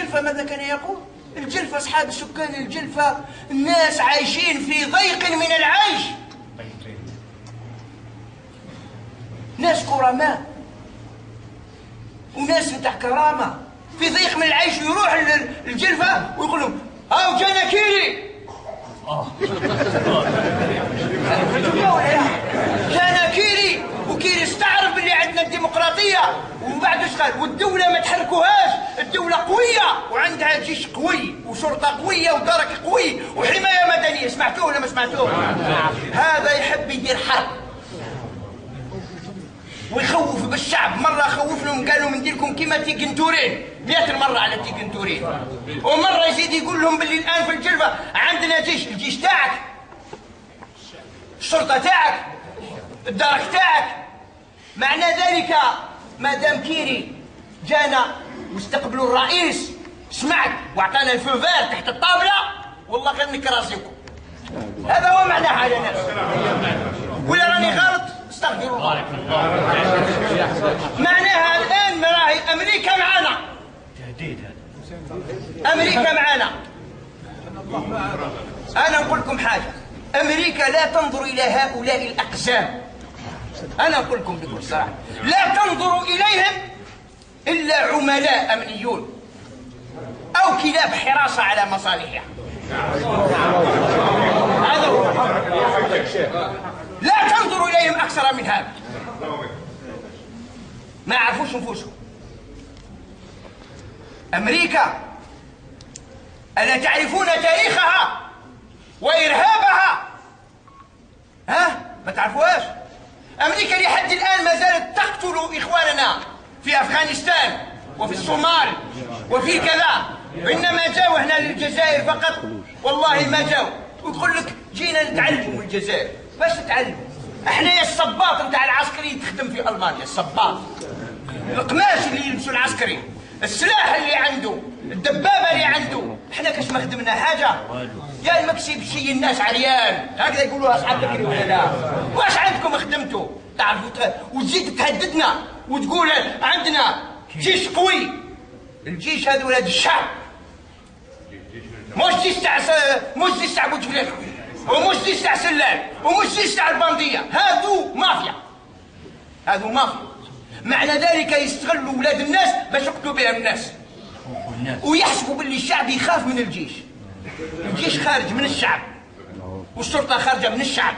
الجلفة ماذا كان يقول؟ الجلفة أصحاب سكان الجلفة الناس عايشين في ضيق من العيش، ناس كرماء وناس بتاع كرامة في ضيق من العيش، ويروح الجلفة ويقول لهم هاو جانا كيري جانا كيري، وكيري استعرف باللي عندنا الديمقراطية ومن بعد ايش قال؟ والدولة ما تحركوهاش، الدولة قوية وعندها جيش قوي وشرطة قوية ودرك قوي وحماية مدنية. سمعتوه ولا ما سمعتوه؟ هذا يحب يدير حرب ويخوف بالشعب. مرة خوف لهم قال لهم نديركم كيما تيكنتورين 100 مرة على تيكنتورين، ومرة يزيد يقول لهم باللي الآن في الجلفة عندنا جيش، الجيش تاعك، الشرطة تاعك، الدرك تاعك. معنى ذلك ما دام كيري جانا واستقبلوا الرئيس سمعت واعطانا الفوفير تحت الطاولة والله غير نكراسيكم. هذا هو معناها على ناس. ولا راني غلط؟ استغفر الله. معناها الآن راهي أمريكا معنا، أمريكا معنا. أنا نقول لكم حاجة، أمريكا لا تنظر إلى هؤلاء الأقزام، أنا أقول لكم بكل صراحة لا تنظر إليهم إلا عملاء أمنيون أو كلاب حراسة على مصالحها. هذا هو، لا تنظر إليهم أكثر من هذا. ما يعرفوش نفوسهم. أمريكا ألا تعرفون تاريخها وإرهابها؟ ها؟ ما تعرفوهاش؟ أمريكا لحد الآن ما زالت تقتل إخواننا في أفغانستان وفي الصومال وفي كذا، إنما جاوا هنا للجزائر فقط والله ما جاوا. ويقول لك جينا نتعلموا من الجزائر. باش نتعلموا؟ احنا يا الصباط نتاع العسكري تخدم في ألمانيا، الصباط، القماش اللي يلبسوا العسكري، السلاح اللي عنده، الدبابة اللي عنده. احنا كاش ما خدمنا حاجة؟ يا المكسب شي الناس عريان، هكذا يقولوها أصحاب بكري ولا لا؟ واش عندكم خدمتوا؟ تعرفوا وتزيد تهددنا وتقول عندنا جيش قوي. الجيش هذا ولاد الشعب، مش جيش تاع بوتفليقة ومش جيش تاع سلال ومش جيش تاع البندية. هذو مافيا، هذو مافيا. معنى ذلك يستغلوا ولاد الناس باش يقتلوا بهم الناس ويحسبوا باللي الشعب يخاف من الجيش. الجيش خارج من الشعب، والشرطة خارجة من الشعب،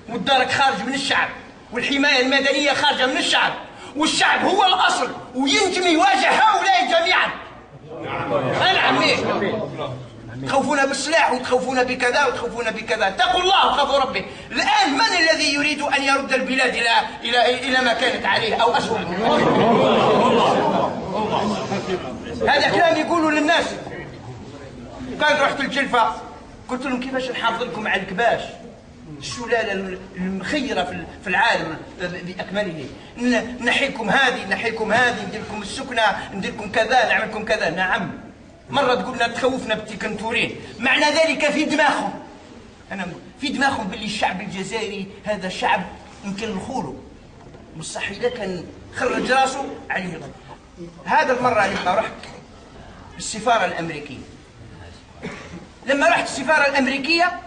والدرك خارج من الشعب، والحماية المدنية خارجة من الشعب، والشعب هو الأصل وينجم يواجه هؤلاء جميعا. نعم. تخوفون بالسلاح وتخوفون بكذا وتخوفون بكذا. اتقوا الله وخافوا ربه. الآن من الذي يريد أن يرد البلاد إلى ما كانت عليه أو أسوأ؟ هذا كلام يقولوا للناس. كان رحت الجلفة قلت لهم كيفاش نحافظ لكم على الكباش، السلالة المخيرة في العالم بأكمله، نحيكم هذه نحيكم هذه، ندير لكم السكنة، ندير لكم كذا، نعمل لكم كذا. نعم. مرة تقولنا تخوفنا بالتيكنتورين، معنى ذلك في دماغهم، أنا في دماغهم باللي الشعب الجزائري هذا شعب يمكن نخوله، بصح إذا كان خرج راسه عليه. هذا المرة لما رحت السفارة الأمريكية، لما رحت السفارة الأمريكية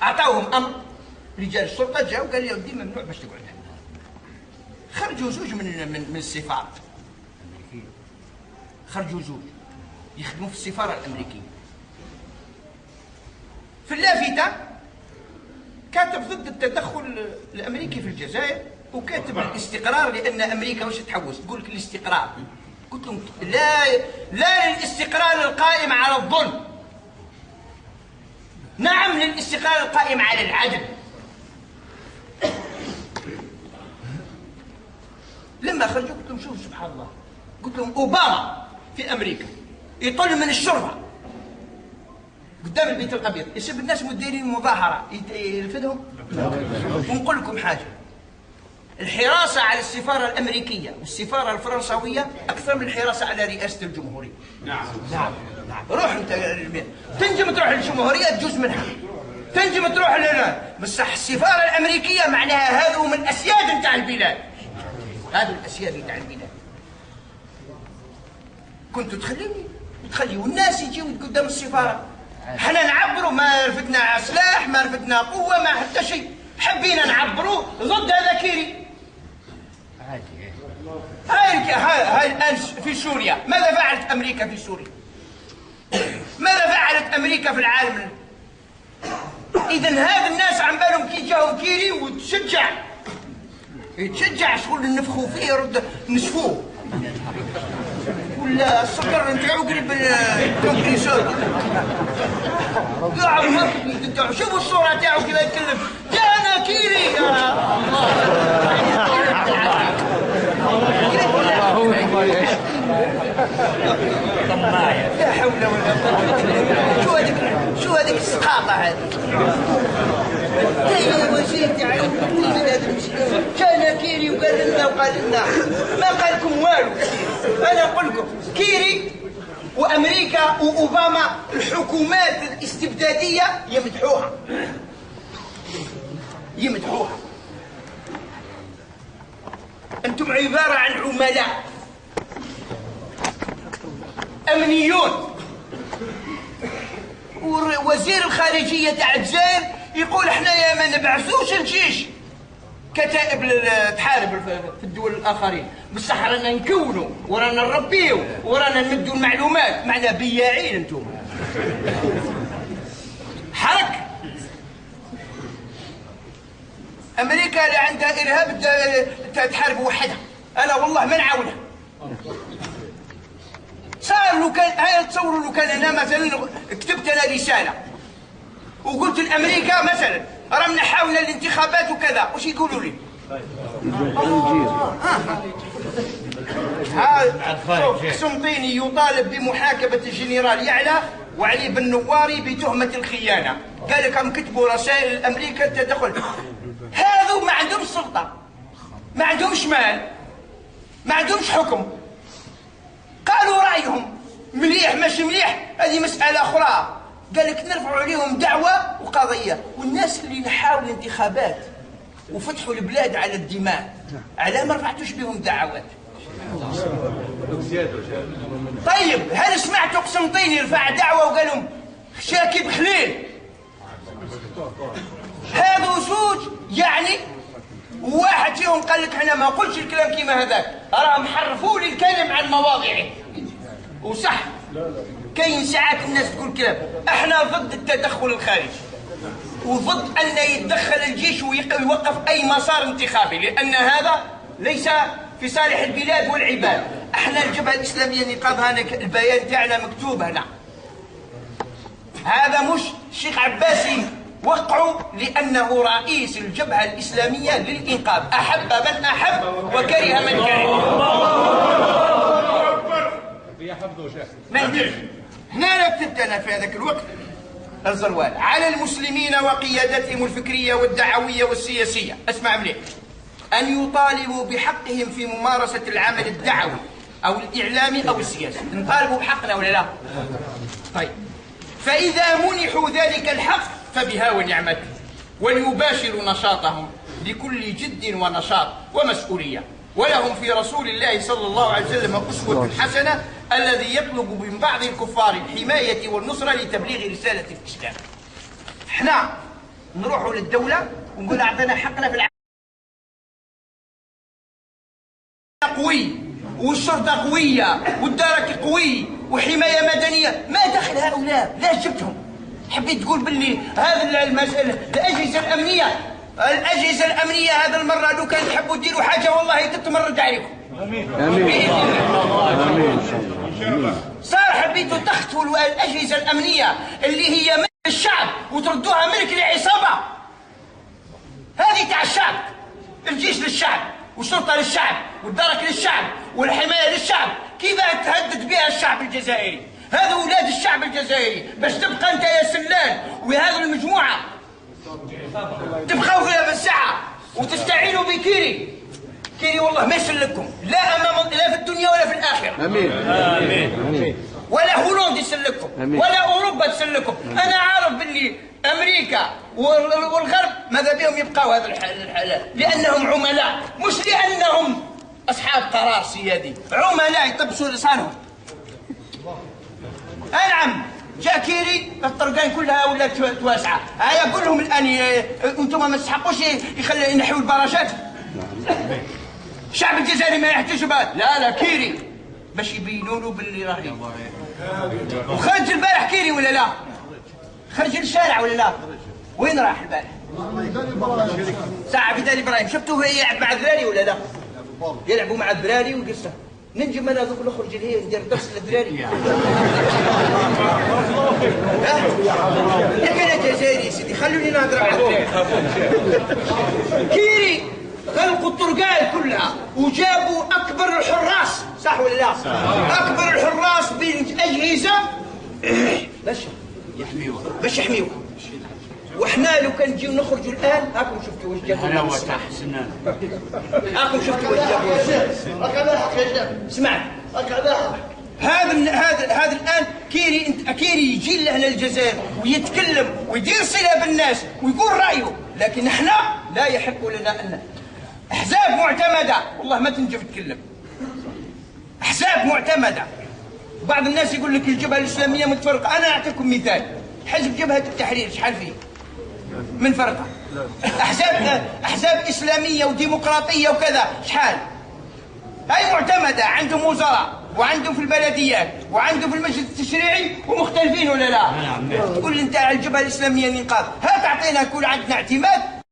أعطاهم أمر، رجال الشرطة جاوا قال لي ودي ممنوع باش تقعد هنا. خرجوا زوج من السفارة، خرجوا زوج يخدموا في السفارة الأمريكية. في اللافتة كاتب ضد التدخل الأمريكي في الجزائر، وكاتب الاستقرار لأن أمريكا واش تحوس تقول لك الاستقرار. قلت لهم لا للاستقرار القائم على الظلم، نعم للاستقرار القائم على العدل. لما خرجوا قلت لهم شوفوا سبحان الله، قلت لهم أوباما في أمريكا يطل من الشرطة قدام البيت الأبيض، يسب الناس مديرين مظاهرة يرفدهم. ونقول لكم حاجة، الحراسة على السفارة الأمريكية والسفارة الفرنسوية أكثر من الحراسة على رئاسة الجمهورية. نعم. روح أنت تنجم تروح للجمهورية تجوز منها، تنجم تروح بصح السفارة الأمريكية معناها هذو من الأسياد نتاع البلاد، هذو الأسياد نتاع البلاد. كنتوا تخليوا الناس يجيو قدام السفاره. حنا نعبروا، ما رفدنا سلاح، ما رفدنا قوه، ما حتى شيء. حبينا نعبروا ضد هذا كيري. هاي الان في سوريا، ماذا فعلت امريكا في سوريا؟ ماذا فعلت امريكا في العالم؟ اذا هذا الناس عم بالهم كي جاهم كيري وتشجع، يتشجع شغل نفخوا فيه يرد نشفوه، ولا السكر نتاعو قريب الكمبريسور. قاعد الماركتينغ نتاعو، شوفوا الصوره تاعو كذا يتكلم جانا كيري. يا لا حول ولا قوة. شو هذيك السقاطة هذه؟ هي الوزير تاع هذا المشكل كان كيري وقال لنا ما قال لكم والو. انا نقول لكم كيري وامريكا واوباما الحكومات الاستبدادية يمدحوها. انتم عبارة عن عملاء امنيون. ووزير الخارجية تاع الجزائر يقول احنا يا ما نبعثوش الجيش كتائب تحارب في الدول الاخرين، بصح رانا نكونوا ورانا نربيو ورانا نمدوا المعلومات. معنا بياعين انتم. حرك امريكا اللي عندها ارهاب تحارب وحدها. انا والله ما نعاونها. صار لو كان هاي تصوروا لو كان انا مثلا كتبت انا رساله وقلت لامريكا مثلا رانا حاولنا الانتخابات وكذا، وش يقولوا لي؟ قسنطيني يطالب بمحاكمه الجنرال يعلى وعلي بن نواري بتهمه الخيانه. قال لك هم كتبوا رسائل لامريكا التدخل. هذو ما عندهمش سلطه، ما عندهمش مال، ما عندهمش حكم. قالوا رايهم مليح ماشي مليح هذه مساله اخرى. قال لك نرفعوا عليهم دعوه وقضيه. والناس اللي نحاول الانتخابات وفتحوا البلاد على الدماء، على ما رفعتوش بهم دعوات؟ طيب هل سمعتوا قسنطيني رفع دعوه وقال لهم شاكب خليل؟ هذو زوج يعني. واحد فيهم قال لك احنا ما قلتش الكلام كيما هذاك، راهم حرفوا لي الكلام عن مواضعه. وصح كاين ساعات الناس تقول كلام. احنا ضد التدخل الخارجي وضد ان يتدخل الجيش ويوقف اي مسار انتخابي، لان هذا ليس في صالح البلاد والعباد. احنا الجبهه الاسلاميه نقاض هنا البيان تاعنا مكتوب هنا. هذا مش الشيخ عباسي وقعوا لأنه رئيس الجبهة الإسلامية للإنقاذ، أحب من أحب وكره من كره. ما نديرش. هنا كتبت أنا في هذاك الوقت الزروال على المسلمين وقيادتهم الفكرية والدعوية والسياسية، اسمع مليح، أن يطالبوا بحقهم في ممارسة العمل الدعوي أو الإعلامي أو السياسي. نطالبوا بحقنا ولا لا؟ طيب، فإذا منحوا ذلك الحق فبها ونعمت، وليباشروا نشاطهم بكل جد ونشاط ومسؤولية. ولهم في رسول الله صلى الله عليه وسلم أسوة حسنة الذي يطلب من بعض الكفار الحماية والنصرة لتبليغ رسالة الإسلام. احنا نروحوا للدولة ونقول أعطينا حقنا في العالم قوي، والشرطة قوية، والدرك قوي، وحماية مدنية. ما دخل هؤلاء؟ لا جبتهم. حبيت تقول باللي هذا المسألة الأجهزة الأمنية هذا المرة لو كان تحبوا ديروا حاجة والله تتمرد عليكم. آمين آمين آمين. صار حبيتوا تخطفوا الأجهزة الأمنية اللي هي من الشعب وتردوها ملك لعصابة. هذه تاع الشعب، الجيش للشعب والشرطة للشعب والدرك للشعب والحماية للشعب. كيف تهدد بها الشعب الجزائري؟ هذا أولاد الشعب الجزائري. باش تبقى أنت يا سلال وهذه المجموعة تبقوا فيها بالساعة وتستعينوا بكيري. كيري والله ما يسلككم لا أمام لا في الدنيا ولا في الآخرة. آمين آمين. ولا هولندا يسلككم ولا أوروبا تسلككم. أنا عارف باللي أمريكا والغرب ماذا بهم يبقوا هذا الحالات، لأنهم عملاء مش لأنهم أصحاب قرار سيادي. عملاء يطبسوا لسانهم نعم، جا كيري الطرقان كلها ولات تواسعه. هيا قول لهم الان انتم ما تستحقوش ينحيوا البراشات. الشعب الجزائري ما يحتاجش بعد. لا كيري باش يبينوا له باللي راهي. وخرج البارح كيري ولا لا؟ خرج للشارع ولا لا؟ وين راح البارح؟ ساعة في دار ابراهيم. شفتوه يلعب مع الذراري ولا لا؟ يلعبوا مع الذراري وقصه. ننجم انا ذوك نخرج لهيه ندير درس للذراري. ياك انا جزائري سيدي، خلوني نهضر معكم. كيري خلقوا الطرقال كلها وجابوا اكبر الحراس، صح ولا لا؟ اكبر الحراس بالاجهزه باش يحميوها. وحنا لو كان نجيو نخرجوا الان هاكم شفتوا واش جابوا. انا وتحسنا هاكم شفتوا واش جابوا. راك على حق يا شيخ. اسمع، راك على حق. هذا الان كيري يجي لهنا الجزائر ويتكلم ويدير صله بالناس ويقول رايه، لكن احنا لا يحق لنا ان احزاب معتمده. والله ما تنجم تتكلم. احزاب معتمده. بعض الناس يقول لك الجبهه الاسلاميه متفرقه. انا اعطيكم مثال. حزب جبهه التحرير شحال فيه من فرقه؟ احزاب اسلاميه وديمقراطيه وكذا شحال؟ هاي معتمده، عندهم وزراء وعندهم في البلديات وعندهم في المجلس التشريعي ومختلفين ولا لا؟ تقول لي انت الجبهه الاسلاميه الانقاذ، ها تعطينا كل عندنا اعتماد